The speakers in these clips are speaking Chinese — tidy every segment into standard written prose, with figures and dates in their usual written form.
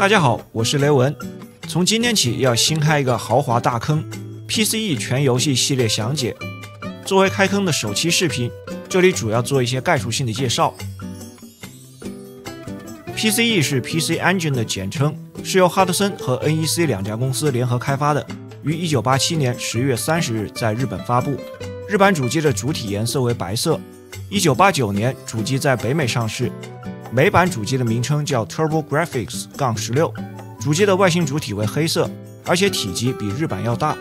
大家好，我是雷文。從今天起要新開一個豪華大坑 ，PCE 全遊戲系列詳解。作為開坑的首期視頻，這裡主要做一些概述性的介紹。PCE 是 PC Engine 的簡稱，是由哈德森和 NEC 兩家公司聯合開發的，於1987年10月30日在日本發布。日版主機的主體顏色為白色。1989年主機在北美上市。美版主機的名稱叫 TurboGrafx-16， 主機的外形主體為黑色，而且体積比日版要大。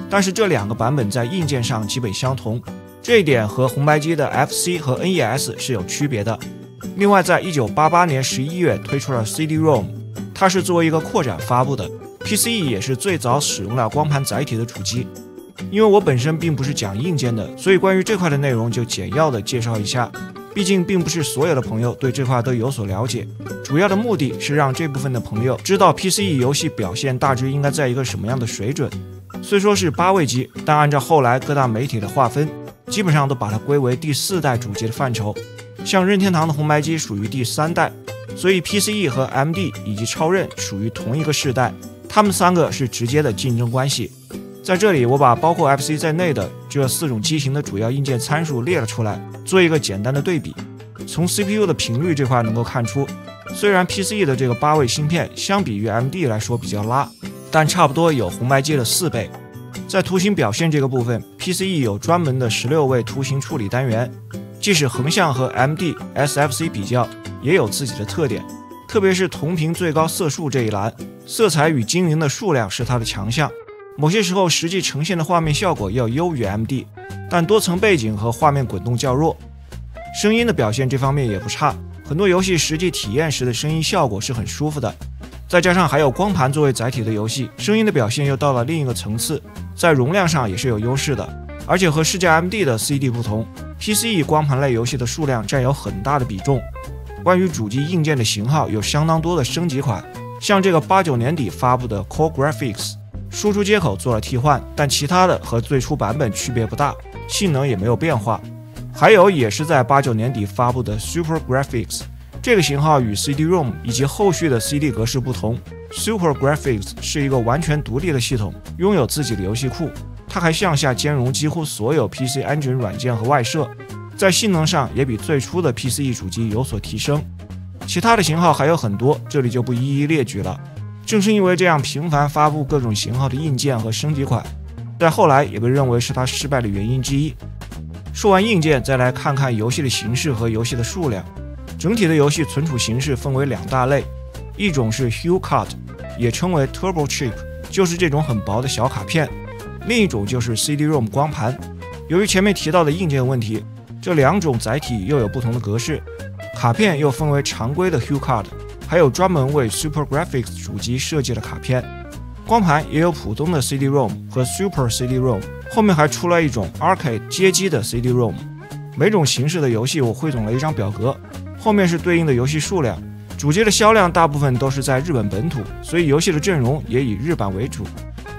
但是這兩個版本在硬件上基本相同，這一點和紅白機的 FC 和 NES 是有區別的。另外，在1988年11月推出了 CD-ROM， 它是作為一個擴展發布的。PCE 也是最早使用了光盤載體的主機。因為我本身並不是講硬件的，所以關於這塊的內容就簡要的介紹一下。畢竟並不是所有的朋友對這塊都有所了解，主要的目的是讓這部分的朋友知道 PCE 遊戲表現大致應該在一個什麼樣的水準。雖說是8位機，但按照後來各大媒體的劃分，基本上都把它歸為第4代主機的範疇。像任天堂的紅白機屬於第3代，所以 PCE 和 MD 以及超任屬於同一個世代，他們3個是直接的競爭關係。在這裡，我把包括 FC 在內的這4種機型的主要硬件參數列了出來，做一個簡單的對比。從 CPU 的頻率這塊能夠看出，雖然 PCE 的這個8位芯片相比於 MD 來說比較拉，但差不多有紅白機的4倍。在圖形表現這個部分 ，PCE 有專門的16位圖形處理單元，即使橫向和 MD、SFC 比較，也有自己的特點。特別是同屏最高色數這一欄，色彩與精靈的數量是它的強項。某些時候實際呈現的畫面效果要優於 MD， 但多層背景和畫面滾動較弱。聲音的表現這方面也不差，很多遊戲實際體驗時的聲音效果是很舒服的。再加上還有光盤作為載體的遊戲，聲音的表現又到了另一個層次，在容量上也是有優勢的。而且和世嘉 MD 的 CD 不同， PCE 光盤類遊戲的數量占有很大的比重。關於主機硬件的型號，有相當多的升級款，像這個89年底發布的 Core Graphics，輸出接口做了替換，但其他的和最初版本區別不大，性能也沒有變化。還有也是在89年底發布的 Super Graphics， 這個型號與 CD-ROM 以及後續的 CD 格式不同。Super Graphics 是一個完全獨立的系統，擁有自己的遊戲庫，它還向下兼容幾乎所有 PC Engine 軟件和外設，在性能上也比最初的 PCE 主機有所提升。其他的型號還有很多，這裡就不一一列舉了。正是因為這樣頻繁發布各種型號的硬件和升級款，在後來也被認為是它失敗的原因之一。說完硬件，再來看看遊戲的形式和遊戲的數量。整體的遊戏存儲形式分為2大類，一種是 HuCard， 也稱為 Turbo Chip， 就是這種很薄的小卡片；另一種就是 CD-ROM 光盤。由於前面提到的硬件問題，這2種載體又有不同的格式，卡片又分為常規的 HuCard，還有專門為 Super Graphics 主機設計的卡片。光盤也有普通的 CD-ROM 和 Super CD-ROM， 後面還出了一種 Arcade 街機的 CD-ROM。每種形式的游戲我匯總了一張表格，後面是對應的遊戲數量。主機的銷量大部分都是在日本本土，所以遊戲的陣容也以日版為主。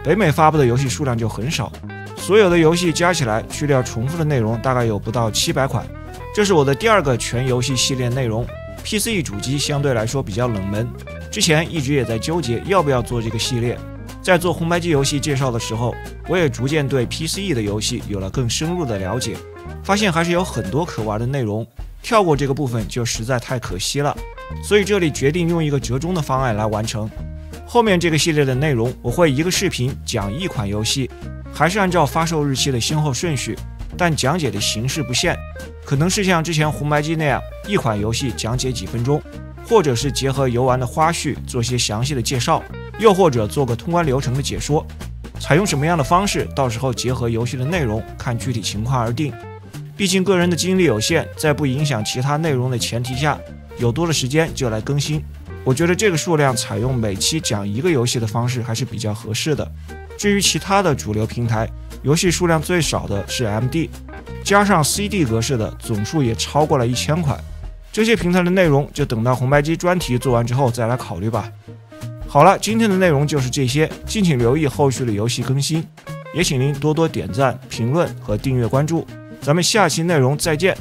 北美發布的遊戲數量就很少，所有的遊戲加起來去掉重複的內容，大概有不到700款。這是我的第2個全遊戲系列內容。PCE 主機相对來說比較冷門，之前一直也在糾結要不要做這個系列。在做紅白機遊戲介紹的時候，我也逐漸對 PCE 的遊戲有了更深入的了解，發現還是有很多可玩的內容，跳過這個部分就實在太可惜了。所以這裡決定用一個折中的方案來完成。後面這個系列的內容，我會一個視頻講1款遊戲，還是按照發售日期的先後順序，但講解的形式不限，可能是像之前紅白機那樣，1款遊戲講解幾分鐘，或者是結合遊玩的花絮做些詳細的介紹，又或者做個通關流程的解說。採用什麼樣的方式，到時候結合遊戲的內容，看具體情況而定。畢竟個人的精力有限，在不影響其他內容的前提下，有多的時間就來更新。我覺得這個數量採用每期講1個遊戲的方式還是比較合適的。至於其他的主流平台，遊戲數量最少的是 MD， 加上 CD 格式的總數也超過了1000款。這些平台的內容就等到紅白機專題做完之後再來考慮吧。好了，今天的內容就是這些，敬請留意後續的遊戲更新，也請您多多點讚、評論和訂閱關注。咱們下期內容再見。